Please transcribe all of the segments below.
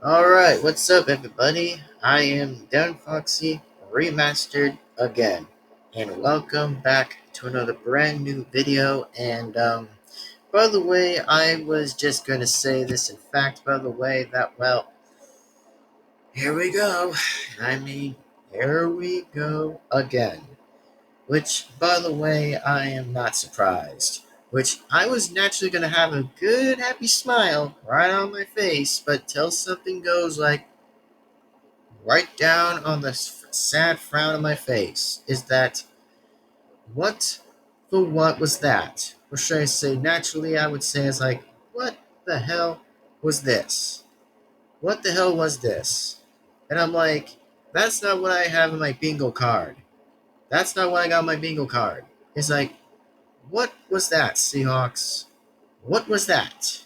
Alright, what's up, everybody? I am Devin-Foxy, remastered again. And welcome back to another brand new video. And, by the way, I was just gonna say this, in fact, by the way, that, well, here we go. I mean, here we go again. Which, by the way, I am not surprised. Which I was naturally gonna have a good, happy smile right on my face, but till something goes like, right down on the sad frown on my face is that what the what was that? Or should I say, naturally, I would say, is like, what the hell was this? What the hell was this? And I'm like, that's not what I have in my bingo card. That's not what I got on my bingo card. It's like, what was that, Seahawks? What was that?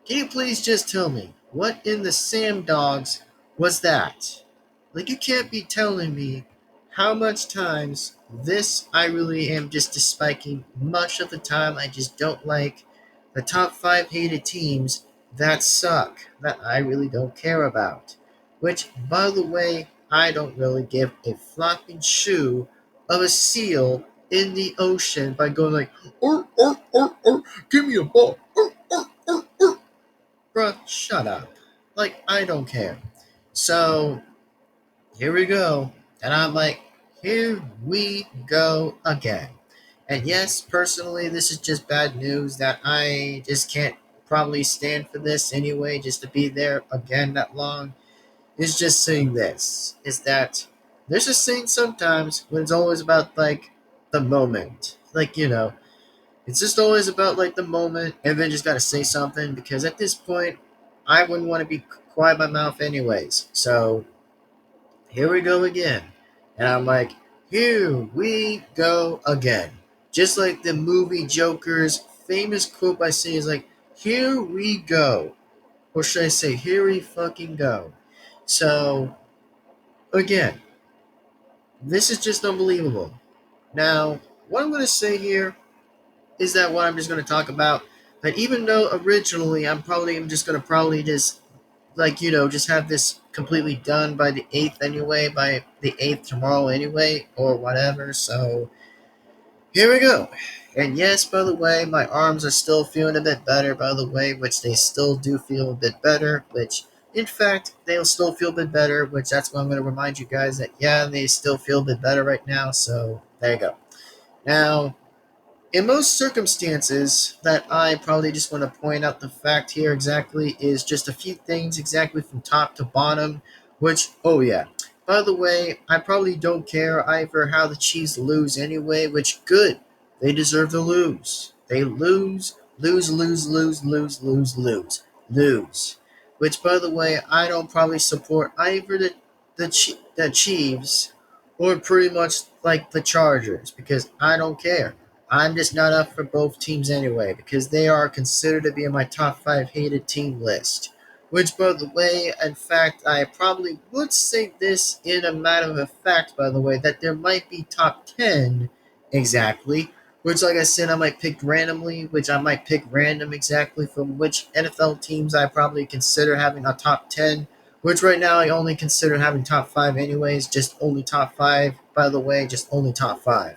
Can you please just tell me, what in the Sam Dogs was that? Like, you can't be telling me how much times this I really am just despiking. Much of the time, I just don't like the top 5 hated teams that suck, that I really don't care about. Which, by the way, I don't really give a flopping shoe of a seal in the ocean by going like, give me a ball, bruh, shut up. Like, I don't care. So, here we go. And I'm like, here we go again. And yes, personally, this is just bad news that I just can't probably stand for this anyway, just to be there again that long. Is just saying this, is that there's a saying sometimes when it's always about, like, the moment. Like, it's just always about, like, the moment, and then just gotta say something, because at this point, I wouldn't want to be quiet my mouth anyways. So, here we go again. And I'm like, here we go again. Just like the movie Joker's famous quote by saying is like, here we go. Or should I say, here we fucking go. So, again, this is just unbelievable. Now, what I'm going to say here is that what I'm just going to talk about, that even though originally I'm just going to probably just, like, just have this completely done by the 8th anyway, by the 8th tomorrow anyway, or whatever. So, here we go. And yes, by the way, my arms are still feeling a bit better, by the way, which they still do feel a bit better, which, in fact, they'll still feel a bit better, which that's what I'm going to remind you guys that, yeah, they still feel a bit better right now. So, there you go. Now, in most circumstances, that I probably just want to point out the fact here exactly is just a few things exactly from top to bottom, which, oh yeah. By the way, I probably don't care either how the Chiefs lose anyway, which good. They deserve to lose. They lose. Which, by the way, I don't probably support either the Chiefs or pretty much like the Chargers, because I don't care. I'm just not up for both teams anyway, because they are considered to be in my top 5 hated team list. Which, by the way, in fact, I probably would say this in a matter of fact, by the way, that there might be top 10 exactly. Which, like I said, I might pick randomly, which I might pick random exactly from which NFL teams I probably consider having a top 10. Which right now I only consider having top 5 anyways, just only top 5, by the way, just only top 5.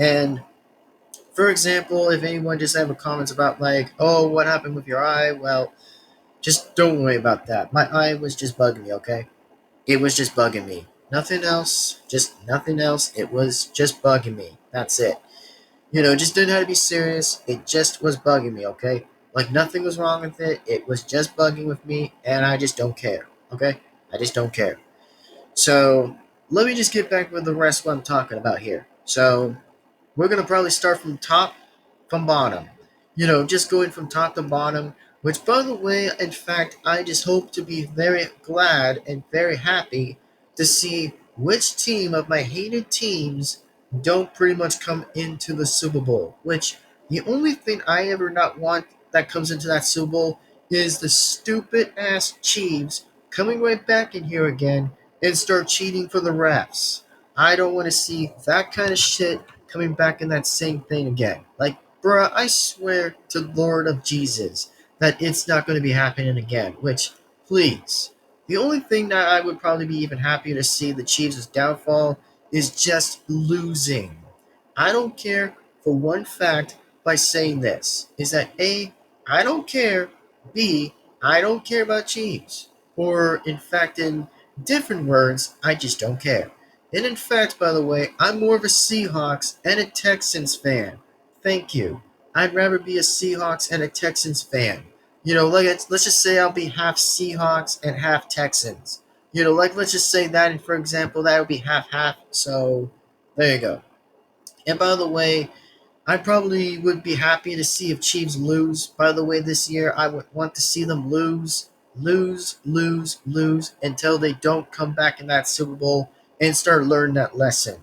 And for example, if anyone just have comments about like, oh, what happened with your eye? Well, just don't worry about that. My eye was just bugging me, okay? It was just bugging me. Nothing else. Just nothing else. It was just bugging me. That's it. Just didn't have to be serious. It just was bugging me, okay? Like nothing was wrong with it. It was just bugging with me, and I just don't care, okay? I just don't care. So let me just get back with the rest of what I'm talking about here. So we're gonna probably start from bottom. Just going from top to bottom. Which, by the way, in fact, I just hope to be very glad and very happy to see which team of my hated teams don't pretty much come into the Super Bowl. Which, the only thing I ever not want that comes into that Super Bowl is the stupid ass Chiefs coming right back in here again and start cheating for the refs. I don't want to see that kind of shit coming back in that same thing again. Like, bruh, I swear to Lord of Jesus that it's not going to be happening again. Which, please, The only thing that I would probably be even happier to see the Chiefs' downfall is just losing. I don't care for one fact by saying this is that A, I don't care. B, I don't care about Chiefs. Or in fact, in different words, I just don't care. And in fact, by the way, I'm more of a Seahawks and a Texans fan. Thank you. I'd rather be a Seahawks and a Texans fan. Like let's just say I'll be half Seahawks and half Texans. Like let's just say that, and for example, that would be half half. So there you go. And by the way, I probably would be happy to see if Chiefs lose. By the way, this year I would want to see them lose until they don't come back in that Super Bowl and start learning that lesson.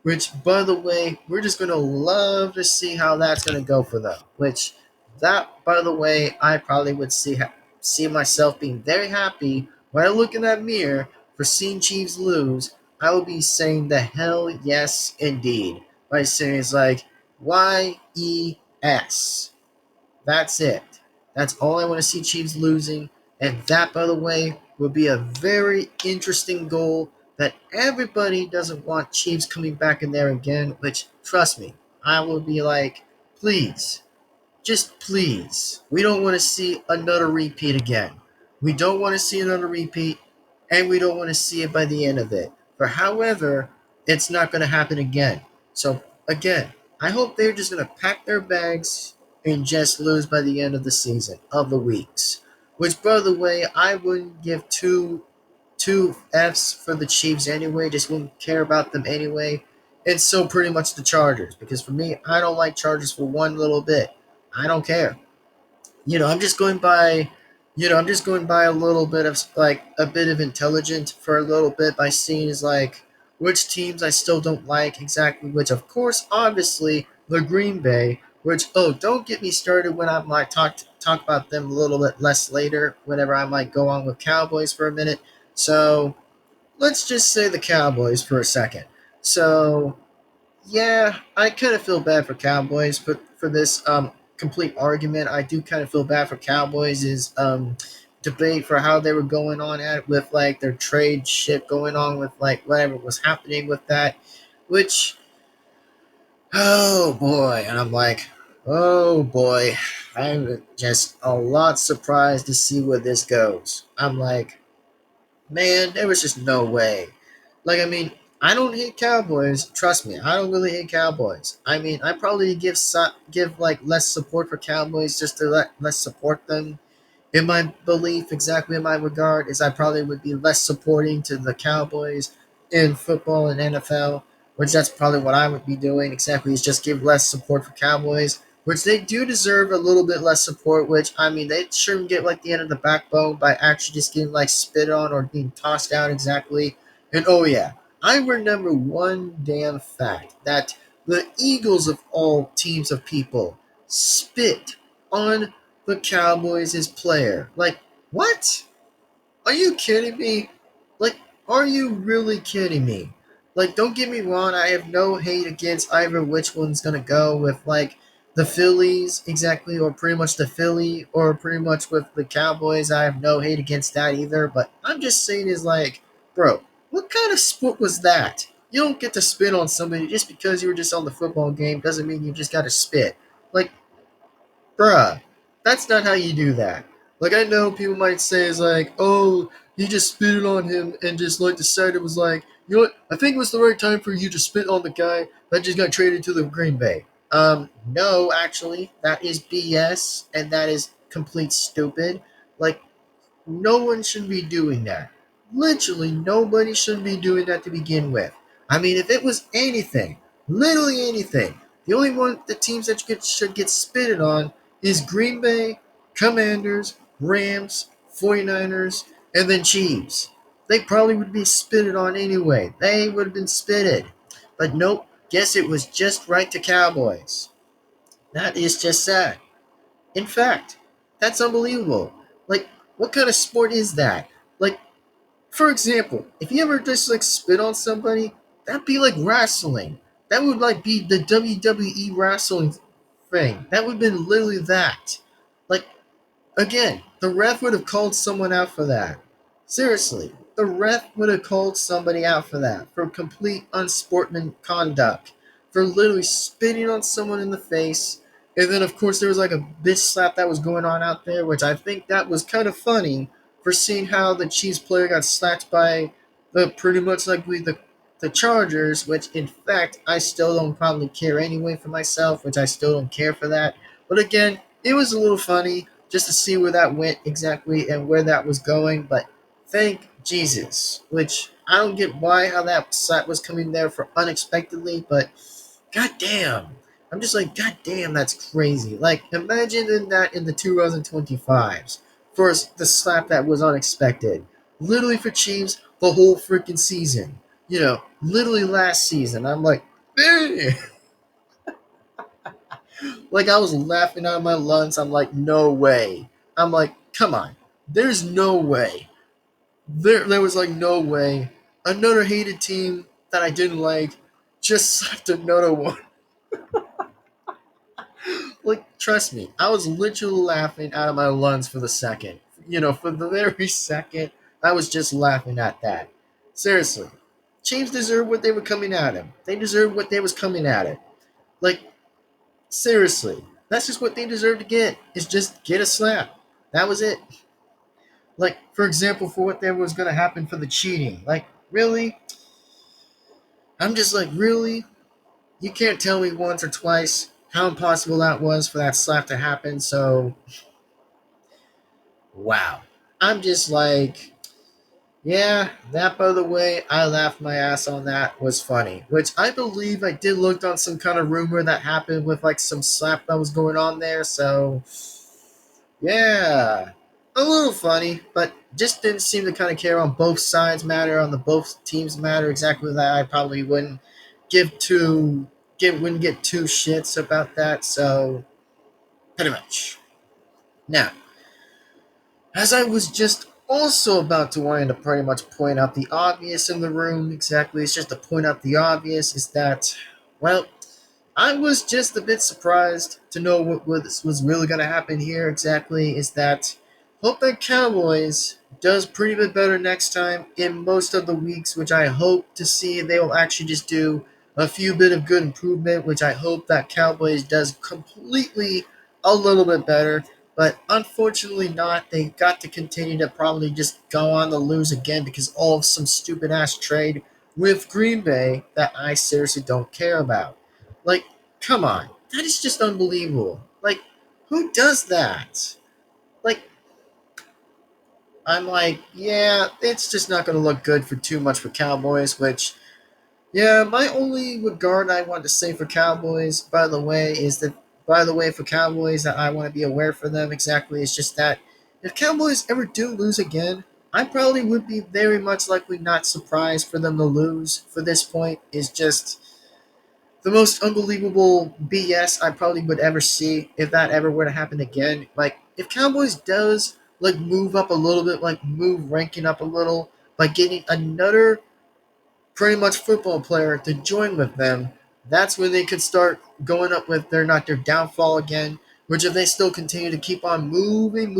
Which, by the way, we're just gonna love to see how that's gonna go for them. Which, that, by the way, I probably would see myself being very happy when I look in that mirror for seeing Chiefs lose. I will be saying the hell yes, indeed. By saying it's like YES. That's it. That's all I want to see Chiefs losing. And that, by the way, would be a very interesting goal that everybody doesn't want Chiefs coming back in there again, which, trust me, I will be like, please, just please. We don't want to see another repeat again. We don't want to see another repeat, and we don't want to see it by the end of it. For however, it's not going to happen again. So, again, I hope they're just going to pack their bags and just lose by the end of the season, of the weeks. Which, by the way, I wouldn't give two F's for the Chiefs anyway, just wouldn't care about them anyway. And so pretty much the Chargers, because for me, I don't like Chargers for one little bit. I don't care. I'm just going by, I'm just going by a little bit of like a bit of intelligence for a little bit by seeing is like which teams I still don't like exactly, which of course, obviously, the Green Bay, which, oh, don't get me started when I might talk about them a little bit less later, whenever I might go on with Cowboys for a minute. So let's just say the Cowboys for a second. So yeah, I kind of feel bad for Cowboys, but for this complete argument, I do kind of feel bad for Cowboys' debate for how they were going on at with like their trade shit going on with like whatever was happening with that, which, oh boy, and I'm like, oh boy, I'm just a lot surprised to see where this goes. I'm like, man, there was just no way. Like, I mean, I don't hate Cowboys. Trust me, I don't really hate Cowboys. I mean, I probably give like less support for Cowboys just to less support them. In my belief, exactly in my regard, is I probably would be less supporting to the Cowboys in football and NFL, which that's probably what I would be doing. Exactly, is just give less support for Cowboys, which they do deserve a little bit less support. Which I mean, they shouldn't get like the end of the backbone by actually just getting like spit on or being tossed out exactly. And oh yeah, I remember one damn fact that the Eagles of all teams of people spit on the Cowboys' player. Like, what? Are you kidding me? Like, are you really kidding me? Like, don't get me wrong, I have no hate against either which one's gonna go with, like, the Phillies, exactly, or pretty much the Philly, or pretty much with the Cowboys. I have no hate against that either, but I'm just saying is like, bro, what kind of sport was that? You don't get to spit on somebody just because you were just on the football game doesn't mean you just gotta spit. Like, bruh, that's not how you do that. Like, I know people might say is like, oh, you just spitted on him and just like decided it was like, you know what? I think it was the right time for you to spit on the guy that just got traded to the Green Bay. No, actually, that is BS and that is complete stupid. Like, no one should be doing that. Literally, nobody should be doing that to begin with. I mean, if it was anything, literally anything, the teams that should get spitted on is Green Bay, Commanders, Rams, 49ers, and then Chiefs. They probably would be spitted on anyway. They would have been spitted. But nope, guess it was just right to Cowboys. That is just sad. In fact, that's unbelievable. Like, what kind of sport is that? Like, for example, if you ever just like spit on somebody, that'd be like wrestling. That would like be the WWE wrestling thing. That would have been literally that. Like, again, the ref would have called someone out for that. Seriously, the ref would have called somebody out for that, for complete unsportsman conduct, for literally spitting on someone in the face. And then, of course, there was like a bitch slap that was going on out there, which I think that was kind of funny for seeing how the Chiefs player got slapped by the pretty much like the Chargers, which in fact I still don't probably care anyway for myself, which I still don't care for that. But again, it was a little funny just to see where that went exactly and where that was going. But thank Jesus, which I don't get why how that slap was coming there for unexpectedly, but goddamn. I'm just like, goddamn, that's crazy. Like, imagine that in the 2025s for the slap that was unexpected. Literally for Chiefs, the whole freaking season. Literally last season. I'm like, man. Like, I was laughing out of my lungs. I'm like, no way. I'm like, come on. There's no way. There was like no way another hated team that I didn't like just slapped another one. Like, trust me, I was literally laughing out of my lungs for the second. For the very second, I was just laughing at that. Seriously, Chiefs deserve what they were coming at him. They deserve what they was coming at it. Like, seriously, that's just what they deserve to get. Is just get a slap. That was it. Like, for example, for what there was gonna happen for the cheating. Like, really? I'm just like, really? You can't tell me once or twice how impossible that was for that slap to happen. So, wow. I'm just like, yeah, that by the way, I laughed my ass on that was funny. Which I believe I did look on some kind of rumor that happened with like some slap that was going on there. So, yeah, a little funny, but just didn't seem to kind of care on both sides matter, on the both teams matter exactly that. I probably give two wouldn't get two shits about that. So pretty much. Now, as I was just also about to wanting to pretty much point out the obvious in the room, exactly, it's just to point out the obvious is that, well, I was just a bit surprised to know what was really going to happen here exactly is that hope that Cowboys does pretty bit better next time in most of the weeks, which I hope to see they will actually just do a few bit of good improvement, which I hope that Cowboys does completely a little bit better. But unfortunately not. They got to continue to probably just go on to lose again because all of some stupid ass trade with Green Bay that I seriously don't care about. Like, come on. That is just unbelievable. Like, who does that? Like, I'm like, yeah, it's just not going to look good for too much for Cowboys, which, yeah, my only regard I want to say for Cowboys, by the way, is that, by the way, for Cowboys, that I want to be aware for them exactly is just that if Cowboys ever do lose again, I probably would be very much likely not surprised for them to lose for this point, is just the most unbelievable BS I probably would ever see if that ever were to happen again. Like, if Cowboys does like move up a little bit, like move ranking up a little by getting another pretty much football player to join with them, that's when they could start going up with their downfall again. Which if they still continue to keep on moving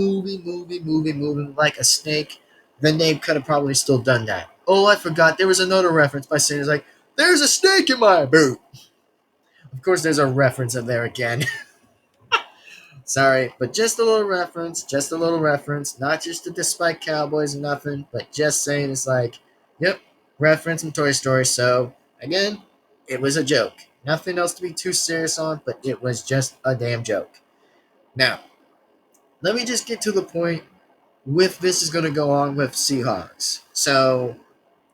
like a snake, then they could have probably still done that. Oh, I forgot. There was another reference by saying it's like, there's a snake in my boot. Of course, there's a reference in there again. Sorry, but just a little reference, not just to despite Cowboys and nothing, but just saying it's like, yep, reference from Toy Story. So, again, it was a joke. Nothing else to be too serious on, but it was just a damn joke. Now, let me just get to the point with this is going to go on with Seahawks. So,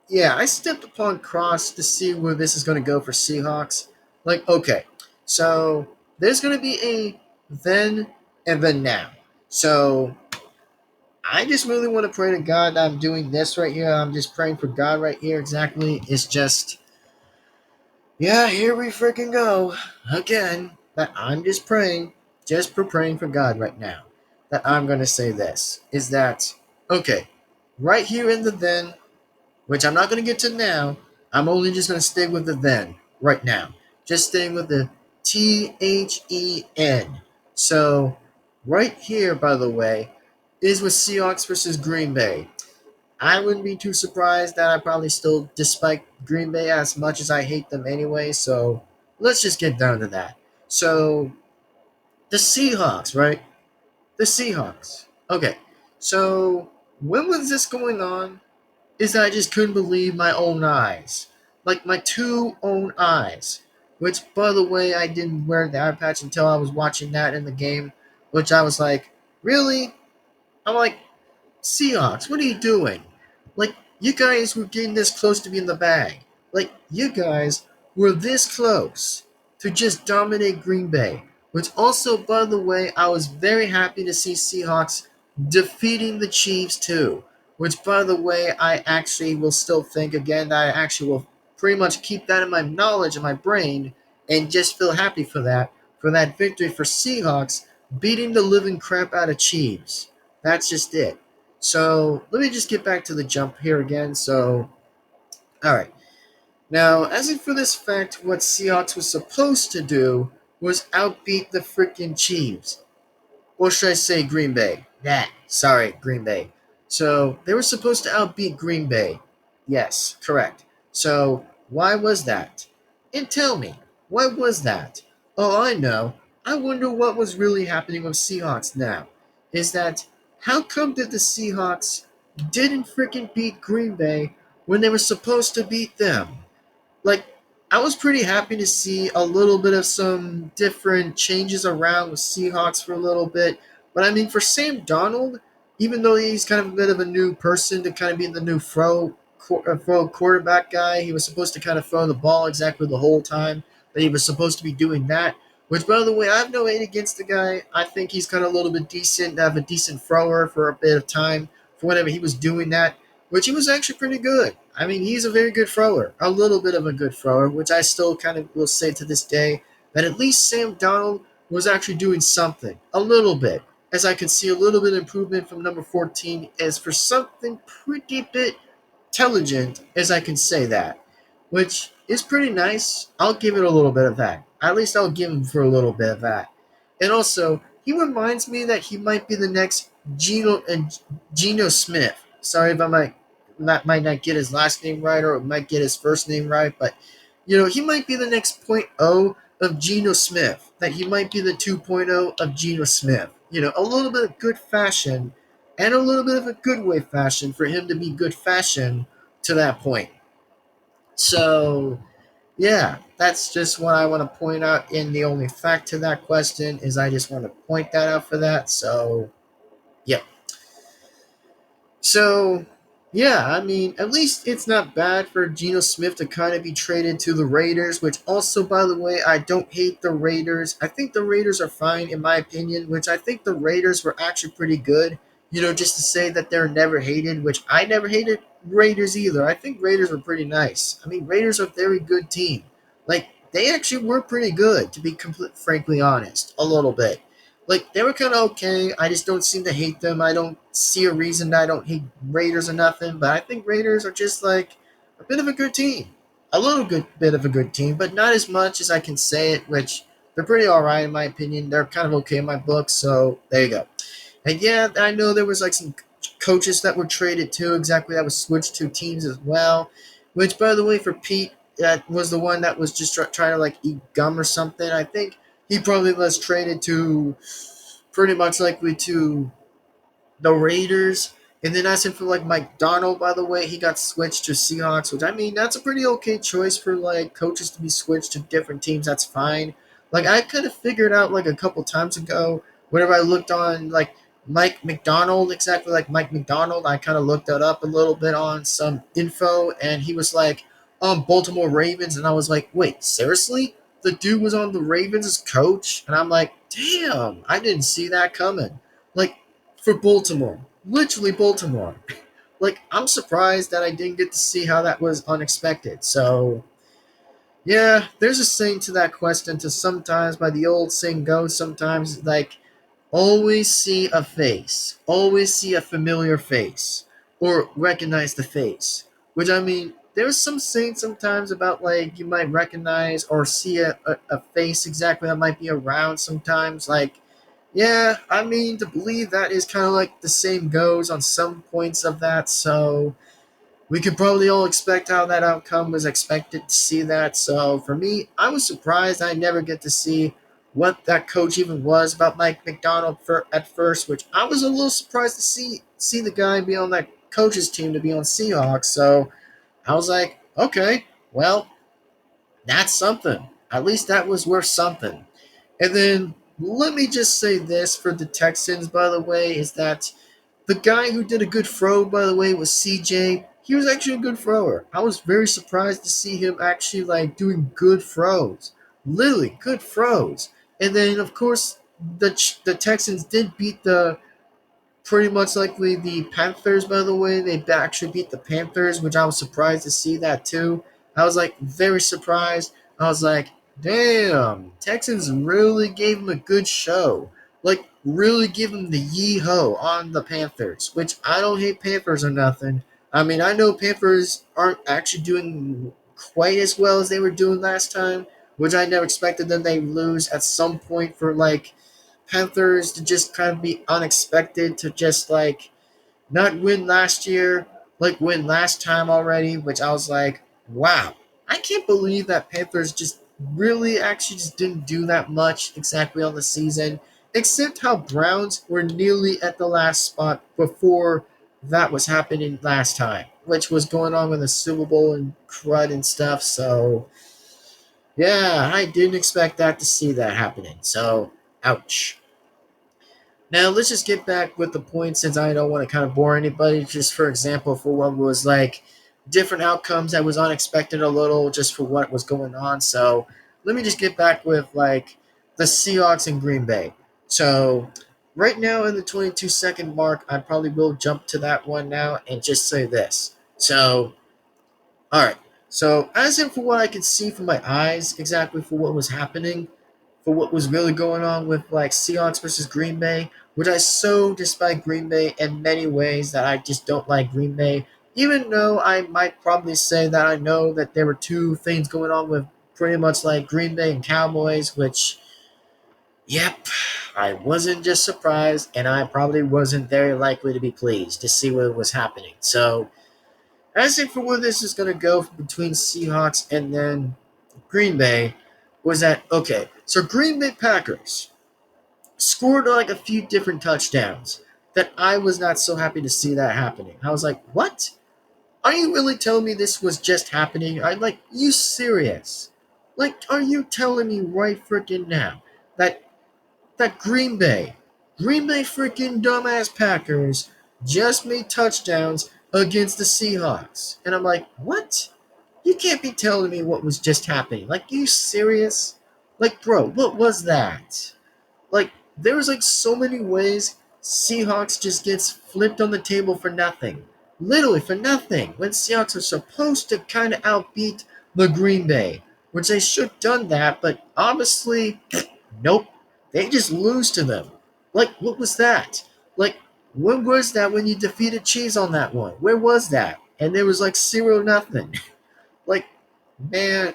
yeah, I stepped upon Cross to see where this is going to go for Seahawks. Like, okay, so there's going to be a then and then now. So I just really want to pray to God that I'm doing this right here. I'm just praying for God right here exactly. It's just, yeah, here we freaking go again. That I'm just praying for God right now. That I'm going to say this is that, okay, right here in the then, which I'm not going to get to now. I'm only just going to stay with the then right now. Just staying with the THEN. So, right here, by the way, is with Seahawks versus Green Bay. I wouldn't be too surprised that I probably still dislike Green Bay as much as I hate them anyway. So let's just get down to that. So the Seahawks, right? The Seahawks. Okay. So when was this going on? Is that I just couldn't believe my own eyes. Like my two own eyes. Which, by the way, I didn't wear the eye patch until I was watching that in the game. Which I was like, really? I'm like, Seahawks, what are you doing? Like, you guys were getting this close to being the bag. Like, you guys were this close to just dominate Green Bay. Which also, by the way, I was very happy to see Seahawks defeating the Chiefs too. Which, by the way, I actually will still think again that I actually will pretty much keep that in my knowledge in my brain and just feel happy for that victory for Seahawks beating the living crap out of Chiefs. That's just it. So let me just get back to the jump here again. So, all right. Now, as if for this fact, what Seahawks was supposed to do was outbeat the freaking Chiefs. Or should I say Green Bay? Sorry, Green Bay. So they were supposed to outbeat Green Bay. Yes, correct. So why was that? And tell me, why was that? Oh, I know. I wonder what was really happening with Seahawks now. Is that how come that the Seahawks didn't freaking beat Green Bay when they were supposed to beat them? Like, I was pretty happy to see a little bit of some different changes around with Seahawks for a little bit. But I mean, for Sam Donald, even though he's kind of a bit of a new person to kind of be the new throw quarterback guy, he was supposed to kind of throw the ball exactly the whole time that he was supposed to be doing that. Which, by the way, I have no hate against the guy. I think he's kind of a little bit decent to have a decent thrower for a bit of time for whenever he was doing that, which he was actually pretty good. I mean, he's a very good thrower, a little bit of a good thrower, which I still kind of will say to this day that at least Sam Donald was actually doing something, a little bit, as I can see a little bit of improvement from number 14 as for something pretty bit intelligent, as I can say that, which is pretty nice. I'll give it a little bit of that. At least I'll give him for a little bit of that. And also, he reminds me that he might be the next Geno Smith. Sorry if I might not get his last name right or might get his first name right, but he might be the next point oh of Geno Smith. That he might be the 2.0 of Geno Smith. A little bit of good fashion and a little bit of a good way fashion for him to be good fashion to that point. So, yeah, that's just what I want to point out. And the only fact to that question is I just want to point that out for that. So, yeah. So, yeah, I mean, at least it's not bad for Geno Smith to kind of be traded to the Raiders, which also, by the way, I don't hate the Raiders. I think the Raiders are fine, in my opinion, which I think the Raiders were actually pretty good. Just to say that they're never hated, which I never hated Raiders either. I think Raiders were pretty nice. I mean, Raiders are a very good team. Like, they actually were pretty good, to be frankly honest, a little bit. Like, they were kind of okay. I just don't seem to hate them. I don't see a reason that I don't hate Raiders or nothing. But I think Raiders are just like a bit of a good team, a little good bit of a good team, but not as much as I can say it. Which they're pretty all right in my opinion. They're kind of okay in my book. So there you go. And yeah, I know there was like some coaches that were traded too. Exactly, that was switched to teams as well. Which, by the way, for Pete, that was the one that was just trying to like eat gum or something. I think he probably was traded to pretty much likely to the Raiders. And then as for like Mike Donald, by the way, he got switched to Seahawks, which I mean that's a pretty okay choice for like coaches to be switched to different teams. That's fine. Like I kind of figured out like a couple times ago, whenever I looked on like Mike McDonald, exactly like Mike McDonald, I kind of looked that up a little bit on some info, and he was like, Baltimore Ravens, and I was like, wait, seriously? The dude was on the Ravens as coach, and I'm like, damn, I didn't see that coming. Like for Baltimore. Literally Baltimore. Like, I'm surprised that I didn't get to see how that was unexpected. So, yeah, there's a saying to that question to sometimes by the old saying goes sometimes like always see a face. Always see a familiar face. Or recognize the face. Which I mean, there's some saying sometimes about like you might recognize or see a face exactly that might be around sometimes. Like Yeah, I mean, to believe that is kind of like the same goes on some points of that, so we could probably all expect how that outcome was expected to see that. So for me, I was surprised I never get to see what that coach even was about Mike McDonald at first, which I was a little surprised to see the guy be on that coach's team to be on Seahawks. So I was like, okay, well, that's something. At least that was worth something. And then let me just say this for the Texans, by the way, is that the guy who did a good throw, by the way, was CJ. He was actually a good thrower. I was very surprised to see him actually like doing good throws, literally good throws. And then of course the Texans did beat the pretty much likely the Panthers, by the way. They actually beat the Panthers, which I was surprised to see that too. I was like very surprised. I was like, damn, Texans really gave him a good show. Like, really give him the yee-ho on the Panthers, which I don't hate Panthers or nothing. I mean, I know Panthers aren't actually doing quite as well as they were doing last time, which I never expected them they lose at some point for like Panthers to just kind of be unexpected to just like not win last year, like win last time already, which I was like, wow, I can't believe that Panthers just really actually just didn't do that much exactly on the season, except how Browns were nearly at the last spot before that was happening last time, which was going on with the Super Bowl and crud and stuff. So yeah, I didn't expect that to see that happening. So ouch. Now let's just get back with the point since I don't want to kind of bore anybody. Just for example, for what was like different outcomes that was unexpected a little, just for what was going on. So let me just get back with like the Seahawks and Green Bay. So right now in the 22-second mark, I probably will jump to that one now and just say this. So all right. So as in for what I could see from my eyes, exactly for what was happening, for what was really going on with like Seahawks versus Green Bay, which I so despite Green Bay in many ways that I just don't like Green Bay. Even though I might probably say that I know that there were two things going on with pretty much like Green Bay and Cowboys, which, yep, I wasn't just surprised, and I probably wasn't very likely to be pleased to see what was happening. So, as if for where this is going to go between Seahawks and then Green Bay, was that okay? So Green Bay Packers scored like a few different touchdowns that I was not so happy to see that happening. I was like, what? Are you really telling me this was just happening? I'm like, you serious? Like, are you telling me right freaking now that Green Bay freaking dumbass Packers just made touchdowns against the Seahawks? And I'm like, what? You can't be telling me what was just happening. Like, you serious? Like, bro, what was that? Like, there was like so many ways Seahawks just gets flipped on the table for nothing. Literally for nothing. When Seahawks are supposed to kind of outbeat the Green Bay, which they should have done that, but obviously, nope. They just lose to them. Like, what was that? Like, when was that when you defeated Chiefs on that one? Where was that? And there was like 0-0. Like, man,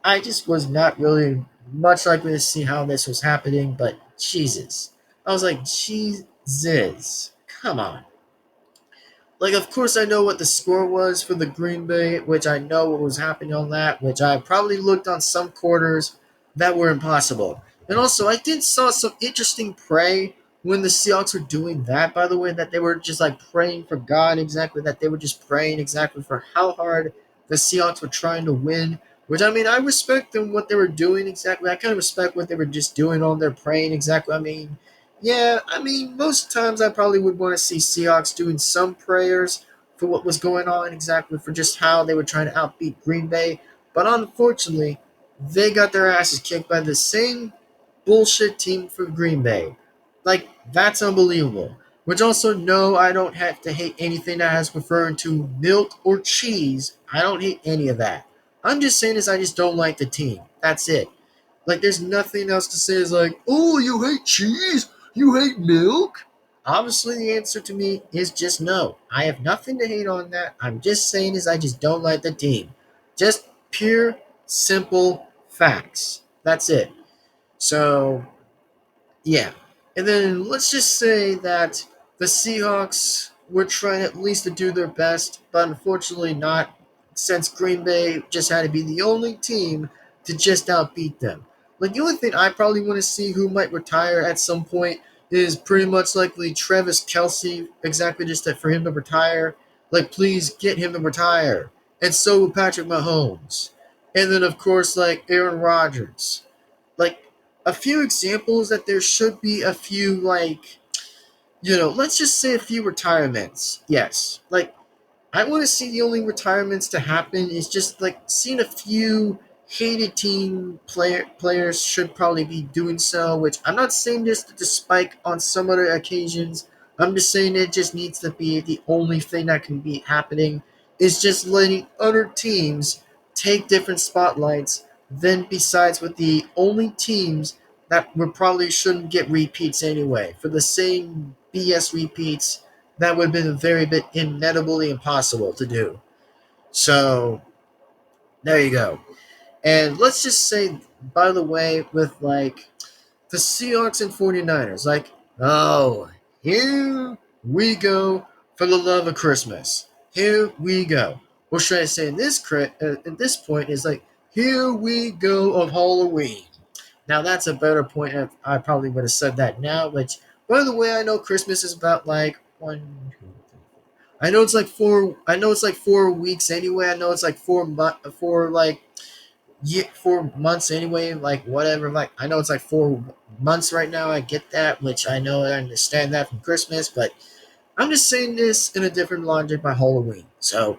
I just was not really much likely to see how this was happening, but Jesus. I was like, Jesus. Come on. Like, of course, I know what the score was for the Green Bay, which I know what was happening on that, which I probably looked on some quarters that were impossible. And also, I did saw some interesting pray when the Seahawks were doing that, by the way, that they were just like praying for God exactly, that they were just praying exactly for how hard the Seahawks were trying to win. Which, I mean, I respect them, what they were doing exactly. I kind of respect what they were just doing on their praying exactly. I mean, yeah, I mean, most times I probably would want to see Seahawks doing some prayers for what was going on exactly, for just how they were trying to outbeat Green Bay. But unfortunately, they got their asses kicked by the same bullshit team from Green Bay. Like, that's unbelievable. Which also, no, I don't have to hate anything that has referring to milk or cheese. I don't hate any of that. I'm just saying is I just don't like the team. That's it. Like, there's nothing else to say is like, oh, you hate cheese? You hate milk? Obviously, the answer to me is just no. I have nothing to hate on that. I'm just saying is I just don't like the team. Just pure, simple facts. That's it. So, yeah. And then let's just say that the Seahawks were trying at least to do their best, but unfortunately not, since Green Bay just had to be the only team to just outbeat them. Like the only thing I probably want to see who might retire at some point is pretty much likely Travis Kelsey, exactly just that for him to retire. Like please get him to retire. And so will Patrick Mahomes. And then of course like Aaron Rodgers. Like a few examples that there should be a few like let's just say a few retirements. Yes. Like I want to see the only retirements to happen is just like seeing a few hated players should probably be doing so, which I'm not saying this to spike on some other occasions. I'm just saying it just needs to be the only thing that can be happening is just letting other teams take different spotlights. Then besides with the only teams that we probably shouldn't get repeats anyway for the same BS repeats that would have been a very bit inevitably impossible to do. So there you go. And let's just say, by the way, with like the Seahawks and 49ers, like, oh, here we go for the love of Christmas. Here we go. What should I say at this point is like, here we go of Halloween. Now that's a better point. I probably would have said that now, which, by the way, I know Christmas is about like one, I know it's like four. I know it's like 4 weeks anyway. I know it's like 4 months anyway. Like whatever. Like I know it's like 4 months right now. I get that, which I know I understand that from Christmas, but I'm just saying this in a different logic by Halloween. So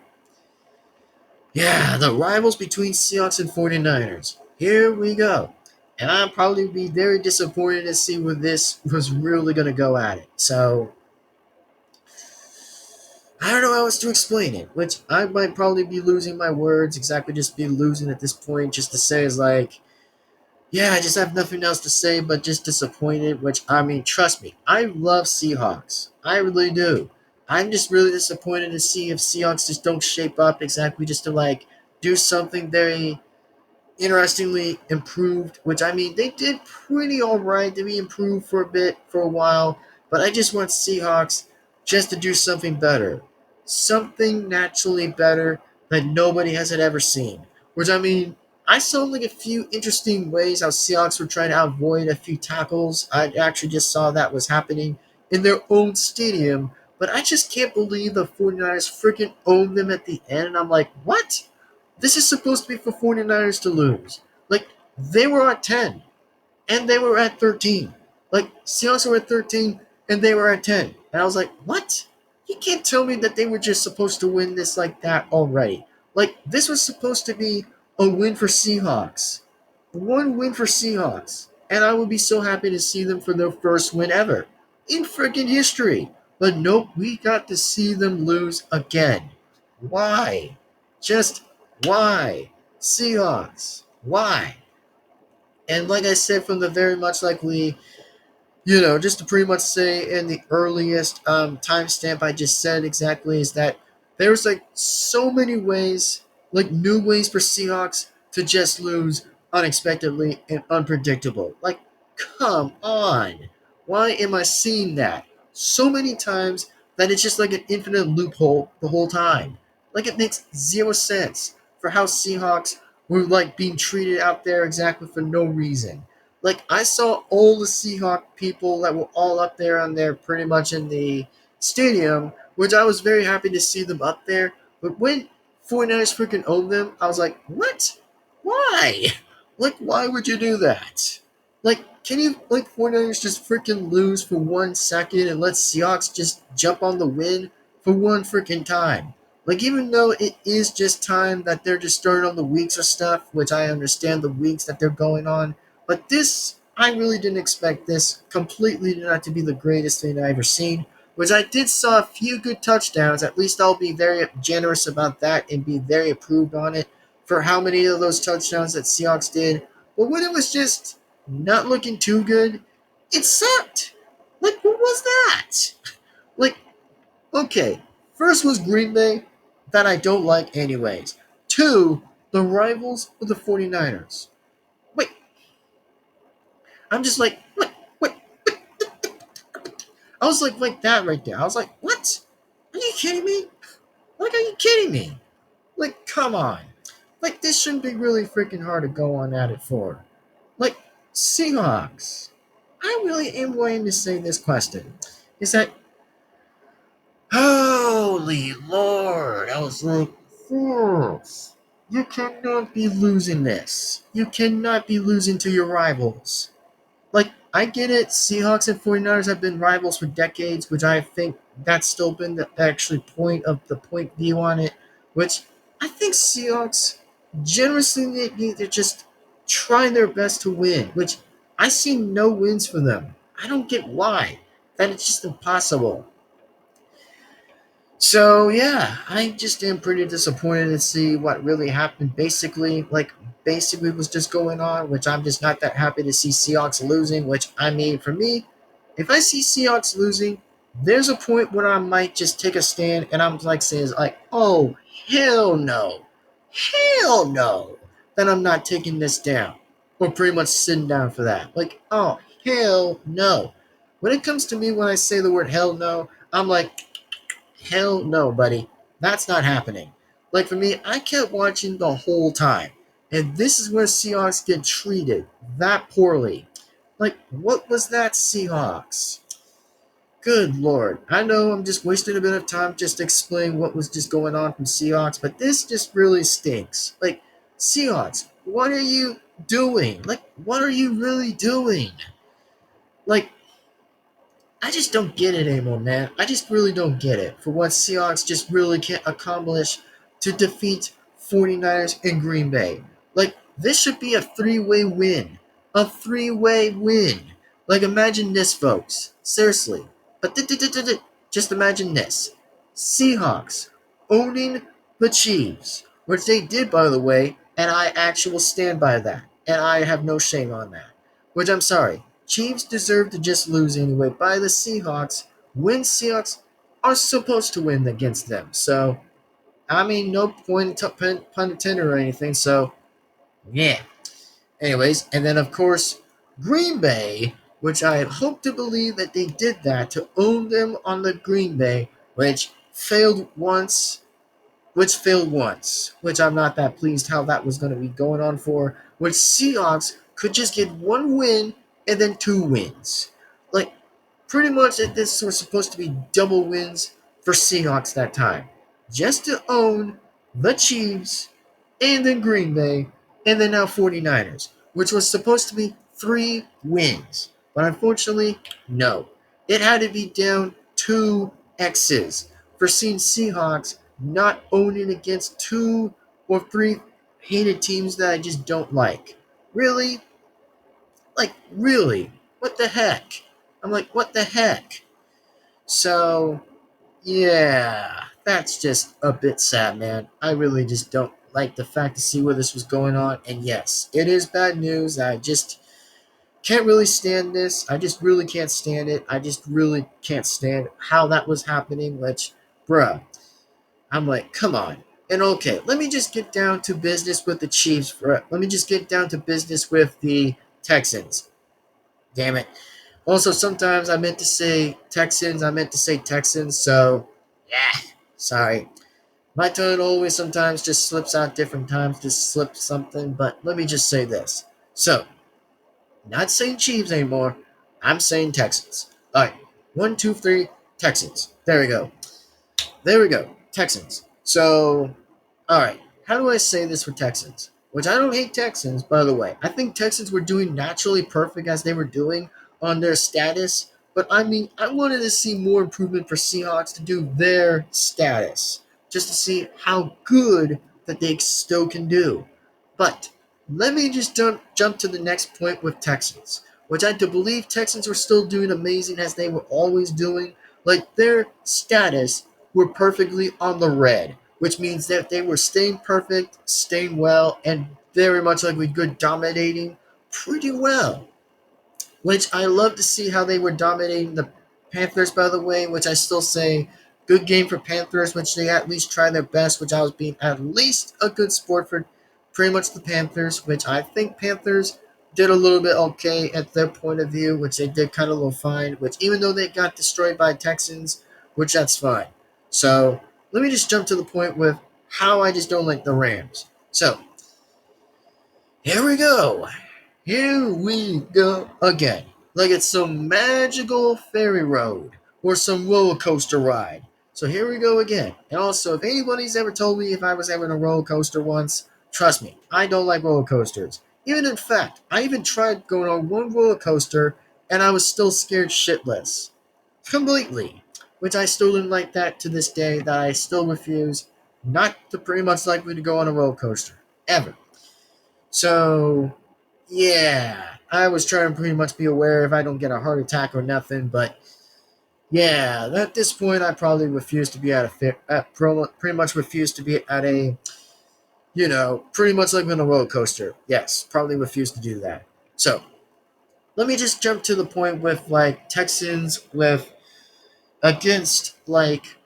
yeah, the rivals between Seahawks and 49ers. Here we go. And I'll probably be very disappointed to see where this was really going to go at it. So I don't know how else to explain it, which I might probably be losing my words, exactly just be losing at this point, just to say is like, yeah, I just have nothing else to say but just disappointed, which, I mean, trust me, I love Seahawks. I really do. I'm just really disappointed to see if Seahawks just don't shape up exactly just to, like, do something very interestingly improved, which I mean they did pretty all right to be improved for a bit for a while, but I just want Seahawks just to do something better, something naturally better that nobody has ever seen. Which I mean, I saw like a few interesting ways how Seahawks were trying to avoid a few tackles. I actually just saw that was happening in their own stadium, but I just can't believe the 49ers freaking owned them at the end. And I'm like, what? This is supposed to be for 49ers to lose. Like, they were at 10, and they were at 13. Like, Seahawks were at 13, and they were at 10. And I was like, what? You can't tell me that they were just supposed to win this like that already. Like, this was supposed to be a win for Seahawks. One win for Seahawks. And I would be so happy to see them for their first win ever in freaking history. But nope, we got to see them lose again. Why? Just why? Seahawks. Why? And like I said from the very much likely, just to pretty much say in the earliest timestamp I just said exactly is that there's like so many ways, like new ways for Seahawks to just lose unexpectedly and unpredictable. Like, come on. Why am I seeing that so many times that it's just like an infinite loophole the whole time? Like it makes zero sense for how Seahawks were like being treated out there exactly for no reason. Like I saw all the Seahawk people that were all up there on there pretty much in the stadium, which I was very happy to see them up there. But when 49ers freaking owned them, I was like, what? Why? Like, why would you do that? Like, can you, like, 49ers just freaking lose for 1 second and let Seahawks just jump on the win for one freaking time? Like, even though it is just time that they're just starting on the weeks of stuff, which I understand the weeks that they're going on, but this, I really didn't expect this completely not to be the greatest thing I ever seen, which I did saw a few good touchdowns. At least I'll be very generous about that and be very approved on it for how many of those touchdowns that Seahawks did. But when it was just not looking too good, it sucked. Like, what was that? Like, okay, first was Green Bay, that I don't like anyways. Two, the rivals of the 49ers. Wait, I'm just like, what? I was like that right there. I was like, what? Are you kidding me? Like, are you kidding me? Like, come on. Like, this shouldn't be really freaking hard to go on at it for. Like, Seahawks. I really am going to say this question. Is that, holy Lord. I was like, yes. You cannot be losing this. You cannot be losing to your rivals. Like, I get it. Seahawks and 49ers have been rivals for decades, which I think that's still been the actually point of the point view on it, which I think Seahawks generously need to just try their best to win, which I see no wins for them. I don't get why. That it's just impossible. So yeah, I just am pretty disappointed to see what really happened. Basically was just going on, which I'm just not that happy to see Seahawks losing. Which I mean, for me, if I see Seahawks losing, there's a point where I might just take a stand and I'm like saying like, oh hell no, then I'm not taking this down, or pretty much sitting down for that. Like, oh hell no. When it comes to me, when I say the word hell no, I'm like, hell no, buddy. That's not happening. Like for me, I kept watching the whole time. And this is where Seahawks get treated that poorly. Like, what was that, Seahawks? Good lord. I know I'm just wasting a bit of time just to explain what was just going on from Seahawks, but this just really stinks. Like, Seahawks, what are you doing? Like, what are you really doing? Like, I just don't get it anymore, man. I just really don't get it for what Seahawks just really can't accomplish to defeat 49ers in Green Bay. Like, this should be a three-way win. A three-way win. Like, imagine this, folks. Seriously. But just imagine this. Seahawks owning the Chiefs, which they did, by the way, and I actually will stand by that. And I have no shame on that. Which I'm sorry. Chiefs deserve to just lose anyway by the Seahawks when Seahawks are supposed to win against them. So, I mean, no pun intended or anything. So, yeah. Anyways, and then of course, Green Bay, which I hope to believe that they did that to own them on the Green Bay, which failed once, which I'm not that pleased how that was going to be going on for, which Seahawks could just get one win and then two wins. Like, pretty much this was supposed to be double wins for Seahawks that time. Just to own the Chiefs and then Green Bay and then now 49ers, which was supposed to be three wins. But unfortunately, no. It had to be down two X's for seeing Seahawks not owning against two or three hated teams that I just don't like. Really? Like, really? What the heck? I'm like, what the heck? So, yeah, that's just a bit sad, man. I really just don't like the fact to see where this was going on. And yes, it is bad news. I just can't really stand this. I just really can't stand it. I just really can't stand how that was happening, which, bruh, I'm like, come on. And okay, let me just get down to business with the Chiefs. Let me just get down to business with the Texans. Damn it. Also, sometimes I meant to say Texans. I meant to say Texans. So, yeah, sorry. My tongue always sometimes just slips out different times, just slips something. But let me just say this. So, not saying Chiefs anymore. I'm saying Texans. All right. 1, 2, 3, Texans. There we go. There we go. Texans. So, all right. How do I say this for Texans? Which I don't hate Texans, by the way. I think Texans were doing naturally perfect as they were doing on their status. But I mean, I wanted to see more improvement for Seahawks to do their status, just to see how good that they still can do. But let me just jump to the next point with Texans, which I do believe Texans were still doing amazing as they were always doing. Like, their status were perfectly on the red, which means that they were staying perfect, staying well, and very much like with good dominating pretty well. Which I love to see how they were dominating the Panthers, by the way, which I still say good game for Panthers, which they at least tried their best, which I was being at least a good sport for pretty much the Panthers, which I think Panthers did a little bit okay at their point of view, which they did kind of a little fine, which even though they got destroyed by Texans, which that's fine. So let me just jump to the point with how I just don't like the Rams. So here we go. Here we go again. Like it's some magical fairy road or some roller coaster ride. So here we go again. And also, if anybody's ever told me if I was having a roller coaster once, trust me, I don't like roller coasters. Even in fact, I even tried going on one roller coaster and I was still scared shitless. Completely. Which I still didn't like that to this day, that I still refuse not to pretty much like me to go on a roller coaster. Ever. So yeah, I was trying to pretty much be aware if I don't get a heart attack or nothing, but yeah, at this point, I probably refuse to be pretty much refuse to be at a, pretty much like on a roller coaster. Yes, probably refuse to do that. So let me just jump to the point with like Texans with against like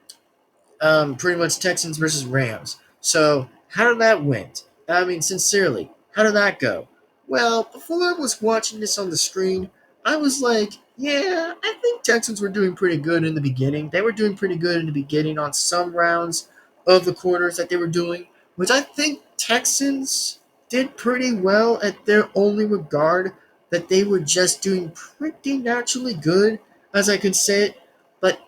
pretty much Texans versus Rams. So how did that went? I mean, sincerely, how did that go? Well, before I was watching this on the screen, I was like, yeah, I think Texans were doing pretty good in the beginning. They were doing pretty good in the beginning on some rounds of the quarters that they were doing, which I think Texans did pretty well at their only regard that they were just doing pretty naturally good, as I could say it. But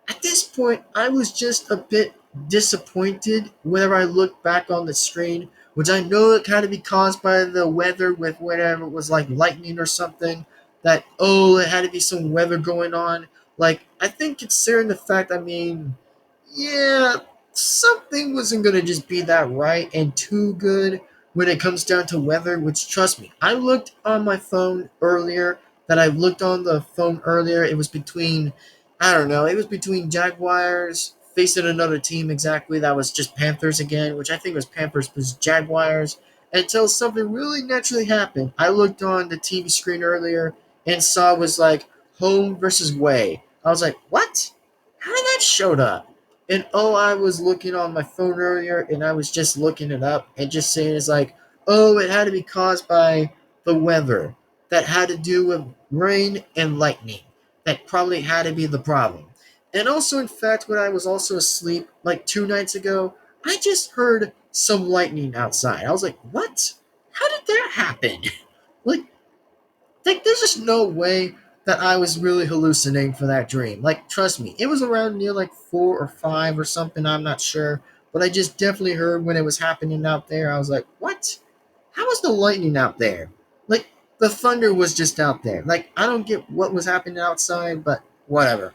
at this point, I was just a bit disappointed whenever I look back on the screen, which I know it had to be caused by the weather with whatever it was like lightning or something. That, oh, it had to be some weather going on. Like, I think considering the fact, I mean, yeah, something wasn't going to just be that right and too good when it comes down to weather, which trust me, I looked on my phone earlier, that I looked on the phone earlier. It was between I don't know. It was between Jaguars facing another team exactly that was just Panthers again, which I think was Panthers versus Jaguars. Until something really naturally happened. I looked on the TV screen earlier and saw it was like home versus away. I was like, what? How did that showed up? And oh, I was looking on my phone earlier and I was just looking it up and just saying it's like, oh, it had to be caused by the weather that had to do with rain and lightning that probably had to be the problem. And also, in fact, when I was also asleep like 2 nights ago, I just heard some lightning outside. I was like, what? How did that happen? like, there's just no way that I was really hallucinating for that dream. Like, trust me, it was around near like 4 or 5 or something, I'm not sure. But I just definitely heard when it was happening out there. I was like, what? How was the lightning out there? Like, the thunder was just out there. Like, I don't get what was happening outside, but whatever.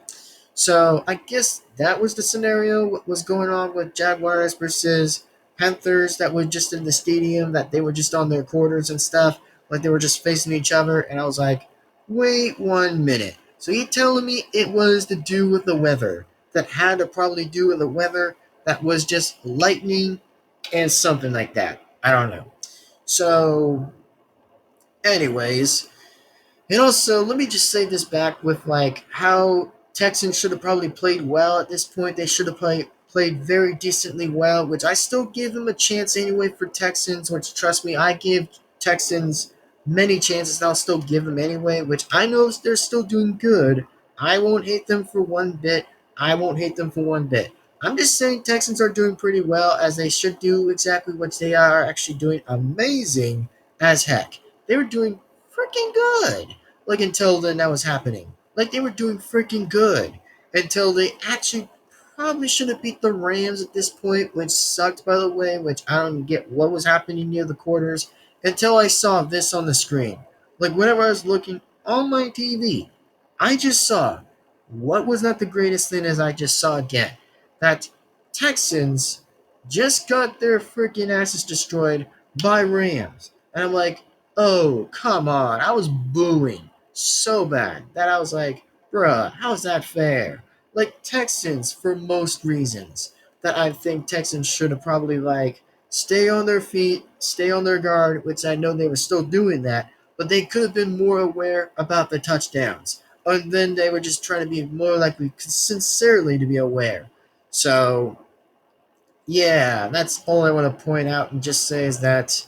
So I guess that was the scenario. What was going on with Jaguars versus Panthers that were just in the stadium, that they were just on their quarters and stuff, like they were just facing each other. And I was like, wait 1 minute. So you telling me it was to do with the weather? That had to probably do with the weather that was just lightning and something like that. I don't know. So, anyways, and also, let me just say this back with like how Texans should have probably played well at this point. They should have played very decently well, which I still give them a chance anyway for Texans, which trust me, I give Texans many chances and I'll still give them anyway, which I know they're still doing good. I won't hate them for one bit. I won't hate them for one bit. I'm just saying Texans are doing pretty well as they should do exactly what they are actually doing amazing as heck. They were doing freaking good like until then that was happening. Like they were doing freaking good until they actually probably should have beat the Rams at this point, which sucked by the way, which I don't get what was happening near the quarters until I saw this on the screen. Like whenever I was looking on my TV, I just saw what was not the greatest thing as I just saw again. That Texans just got their freaking asses destroyed by Rams. And I'm like, oh, come on. I was booing so bad that I was like, bruh, how's that fair? Like Texans, for most reasons, that I think Texans should have probably like stay on their feet, stay on their guard, which I know they were still doing that, but they could have been more aware about the touchdowns. And then they were just trying to be more likely sincerely to be aware. So yeah, that's all I want to point out and just say is that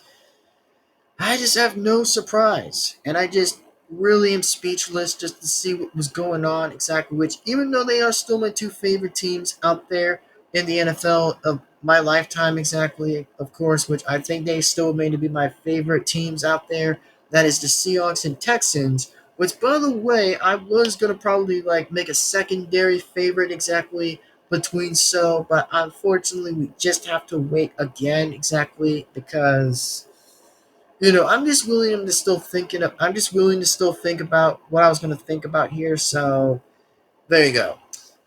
I just have no surprise. And I just really am speechless just to see what was going on exactly, which, even though they are still my two favorite teams out there in the NFL of my lifetime, exactly, of course, which I think they still remain to be my favorite teams out there. That is the Seahawks and Texans, which, by the way, I was going to probably like make a secondary favorite exactly between so, but unfortunately, we just have to wait again exactly because I'm just willing to still think about what I was going to think about here. So there you go.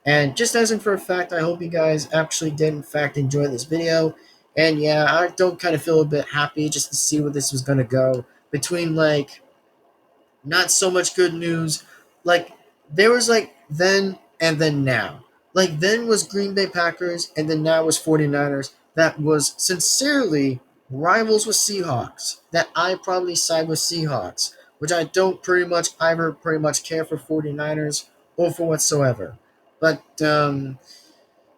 And just as in for a fact, I hope you guys actually did in fact enjoy this video. And yeah, I don't kind of feel a bit happy just to see where this was going to go between like not so much good news. Like there was like then and then now. Like then was Green Bay Packers and then now was 49ers. That was sincerely rivals with Seahawks. That I probably side with Seahawks, which I don't pretty much care for 49ers or for whatsoever. But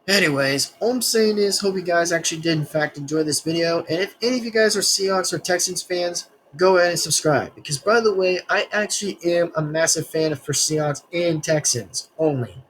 anyways, all I'm saying is, hope you guys actually did in fact enjoy this video. And if any of you guys are Seahawks or Texans fans, go ahead and subscribe. Because by the way, I actually am a massive fan for Seahawks and Texans only.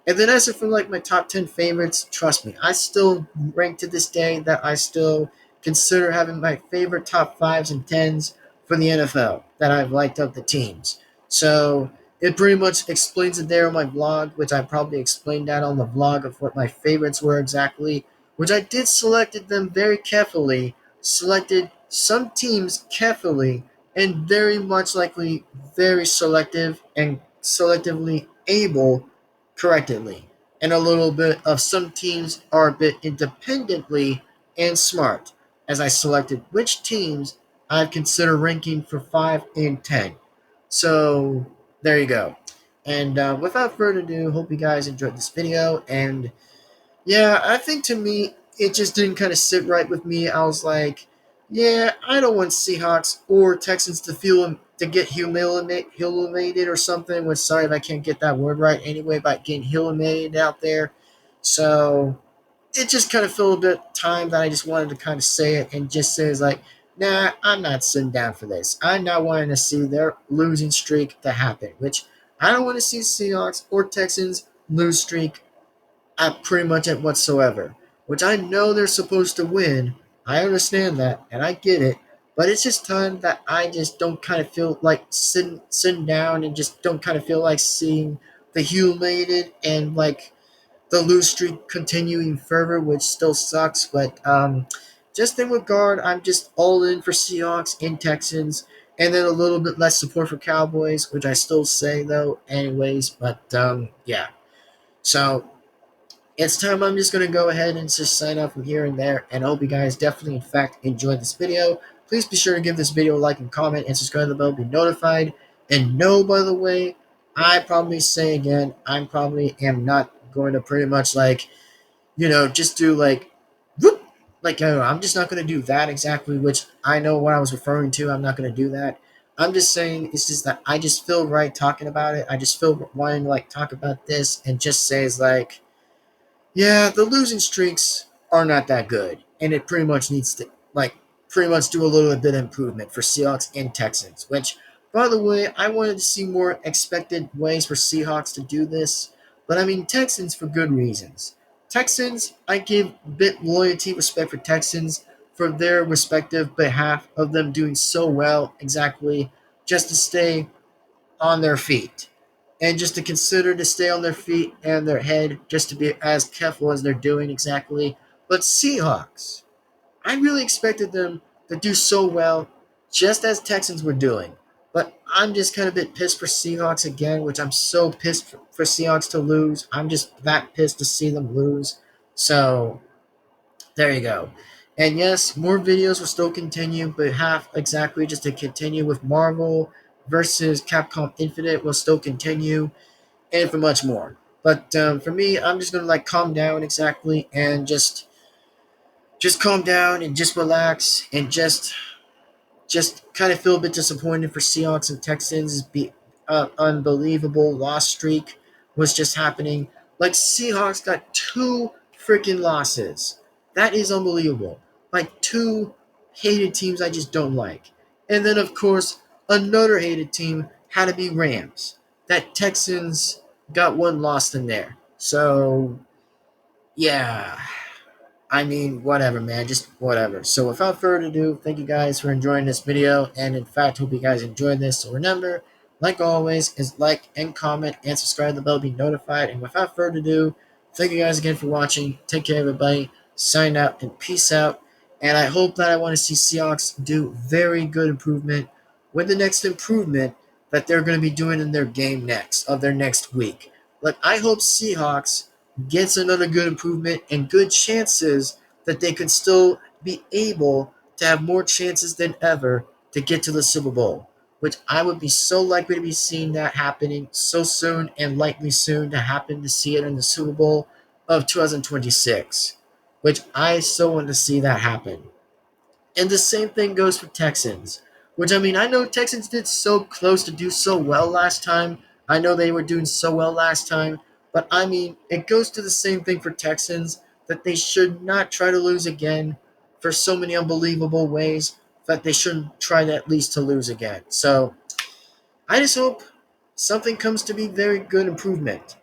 And then as for like my top 10 favorites, trust me, I still rank to this day that I still consider having my favorite top 5s and 10s for the NFL that I've liked of the teams. So it pretty much explains it there on my vlog, which I probably explained that on the vlog of what my favorites were exactly, which I did selected them very carefully, selected some teams carefully, and very much likely very selective and selectively able correctly, and a little bit of some teams are a bit independently and smart, as I selected which teams I'd consider ranking for 5 and 10. So there you go. And without further ado, hope you guys enjoyed this video. And yeah, I think to me, it just didn't kind of sit right with me. I was like, yeah, I don't want Seahawks or Texans to feel to get humiliated or something. Which, sorry if I can't get that word right anyway, about getting humiliated out there. So it just kind of felt a bit time that I just wanted to kind of say it and just say, like, nah, I'm not sitting down for this. I'm not wanting to see their losing streak to happen, which I don't want to see Seahawks or Texans lose streak at pretty much at whatsoever, which I know they're supposed to win. I understand that, and I get it. But it's just time that I just don't kind of feel like sitting down and just don't kind of feel like seeing the humiliated and like the lose streak continuing further, which still sucks. But just in regard, I'm just all in for Seahawks and Texans, and then a little bit less support for Cowboys, which I still say though, anyways. But yeah. So it's time I'm just going to go ahead and just sign off from here and there, and I hope you guys definitely in fact enjoyed this video. Please be sure to give this video a like and comment and subscribe to the bell to be notified. And no, by the way, I probably say again, I probably am not going to pretty much like, just do like whoop, like I'm just not going to do that exactly, which I know what I was referring to. I'm not going to do that. I'm just saying it's just that I just feel right talking about it. I just feel wanting to like talk about this and just say is like, yeah, the losing streaks are not that good, and it pretty much needs to like pretty much do a little bit of improvement for Seahawks and Texans. Which, by the way, I wanted to see more expected ways for Seahawks to do this, but I mean Texans for good reasons. Texans, I give a bit loyalty, respect for Texans for their respective behalf of them doing so well exactly just to stay on their feet and just to consider to stay on their feet and their head just to be as careful as they're doing exactly. But Seahawks, I really expected them to do so well just as Texans were doing. But I'm just kind of a bit pissed for Seahawks again, which I'm so pissed for Seahawks to lose. I'm just that pissed to see them lose. So there you go. And yes, more videos will still continue, but half exactly just to continue with Marvel versus Capcom Infinite will still continue, and for much more. But for me, I'm just gonna like calm down exactly and just calm down and just relax and just kind of feel a bit disappointed for Seahawks and Texans. Be unbelievable loss streak was just happening. Like Seahawks got two freaking losses. That is unbelievable. Like two hated teams I just don't like. And then, of course, another hated team had to be Rams. That Texans got one lost in there. So, yeah. I mean, whatever, man. Just whatever. So, without further ado, thank you guys for enjoying this video. And in fact, hope you guys enjoyed this. So, remember, like always, is like and comment and subscribe to the bell to be notified. And without further ado, thank you guys again for watching. Take care, everybody. Sign out and peace out. And I hope that I want to see Seahawks do very good improvement with the next improvement that they're going to be doing in their game next, of their next week. Like, I hope Seahawks gets another good improvement and good chances that they could still be able to have more chances than ever to get to the Super Bowl, which I would be so likely to be seeing that happening so soon and likely soon to happen to see it in the Super Bowl of 2026, which I so want to see that happen. And the same thing goes for Texans, which I mean, I know Texans did so close to do so well last time. I know they were doing so well last time, but I mean, it goes to the same thing for Texans that they should not try to lose again for so many unbelievable ways that they shouldn't try to at least to lose again. So I just hope something comes to be very good improvement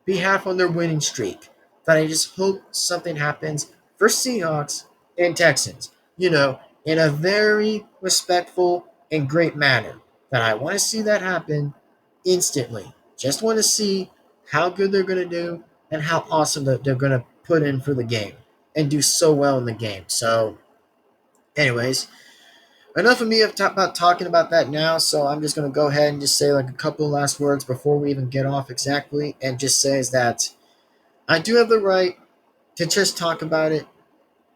be half on their winning streak. That I just hope something happens for Seahawks and Texans, in a very respectful and great manner. That I want to see that happen instantly. Just want to see how good they're going to do and how awesome that they're going to put in for the game and do so well in the game. So, anyways, enough of me about talking about that now. So I'm just going to go ahead and just say like a couple last words before we even get off exactly, and just says that I do have the right to just talk about it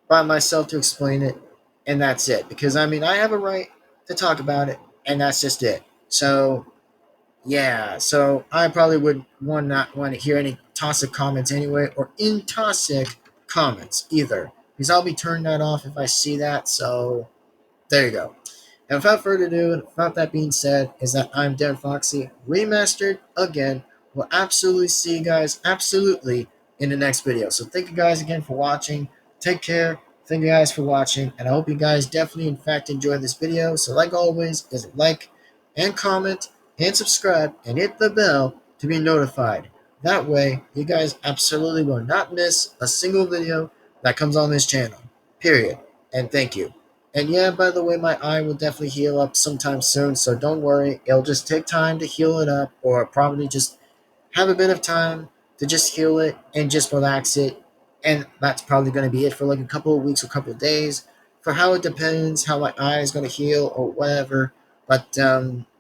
by myself to explain it, and that's it. Because I mean, I have a right to talk about it, and that's just it. So yeah, so I probably would not want to hear any toxic comments anyway, or intoxic comments either, because I'll be turning that off if I see that. So there you go. And without further ado, and without that being said, is that I'm Devin-Foxy, remastered again. We'll absolutely see you guys absolutely in the next video. So thank you guys again for watching. Take care. Thank you guys for watching. And I hope you guys definitely, in fact, enjoyed this video. So like always, is like and comment and subscribe and hit the bell to be notified. That way, you guys absolutely will not miss a single video that comes on this channel. Period. And thank you. And yeah, by the way, my eye will definitely heal up sometime soon, so don't worry. It'll just take time to heal it up, or probably just have a bit of time to just heal it and just relax it. And that's probably going to be it for like a couple of weeks or a couple of days. For how it depends, how my eye is going to heal or whatever. But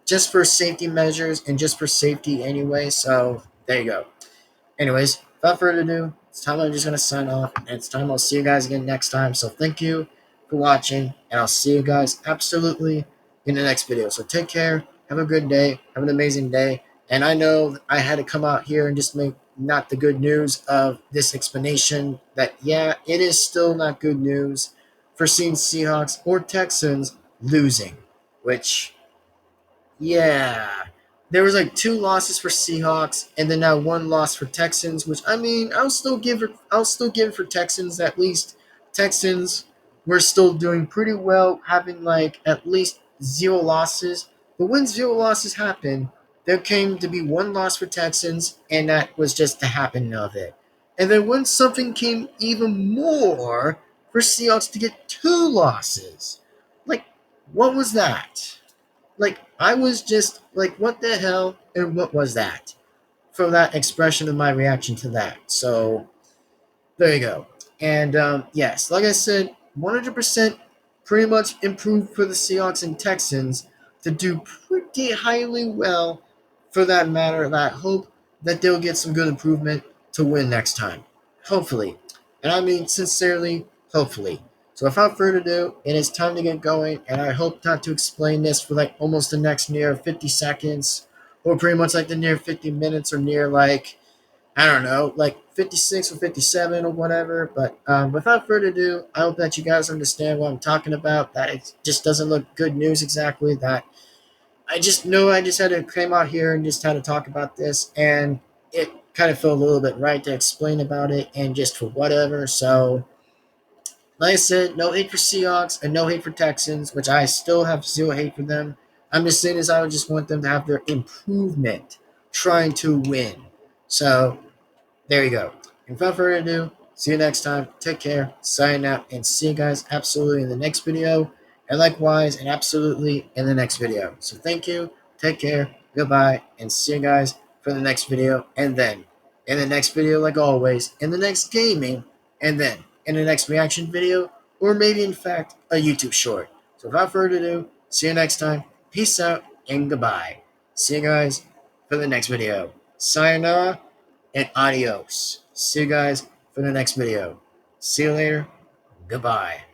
just for safety measures and just for safety anyway. So there you go. Anyways, without further ado, it's time I'm just going to sign off. And it's time I'll see you guys again next time. So thank you for watching. And I'll see you guys absolutely in the next video. So take care. Have a good day. Have an amazing day. And I know I had to come out here and just make not the good news of this explanation that, yeah, it is still not good news for seeing Seahawks or Texans losing, which yeah. There was like two losses for Seahawks and then now one loss for Texans, which I mean, I'll still give it for Texans. At least Texans were still doing pretty well, having like at least zero losses. But when zero losses happened, there came to be one loss for Texans, and that was just the happening of it. And then when something came even more for Seahawks to get two losses, like what was that? Like, I was just like, what the hell and what was that? For that expression of my reaction to that. So there you go. And yes, like I said, 100% pretty much improved for the Seahawks and Texans to do pretty highly well for that matter. And I hope that they'll get some good improvement to win next time. Hopefully. And I mean, sincerely, hopefully. So without further ado, it is time to get going. And I hope not to explain this for like almost the next near 50 seconds. Or pretty much like the near 50 minutes or near like I don't know, like 56 or 57 or whatever. But without further ado, I hope that you guys understand what I'm talking about, that it just doesn't look good news exactly, that I just know I just had to come out here and just had to talk about this, and it kind of felt a little bit right to explain about it and just for whatever. So Like I said, no hate for Seahawks and no hate for Texans, which I still have zero hate for them. I'm just saying is I would just want them to have their improvement, trying to win. So there you go. And without further ado, see you next time. Take care. Sign out and see you guys absolutely in the next video. And likewise, and absolutely in the next video. So thank you. Take care. Goodbye. And see you guys for the next video. And then in the next video, like always, in the next gaming. And then in the next reaction video. Or maybe, in fact, a YouTube short. So without further ado, see you next time. Peace out and goodbye. See you guys for the next video. Sayonara and adios. See you guys for the next video. See you later. Goodbye.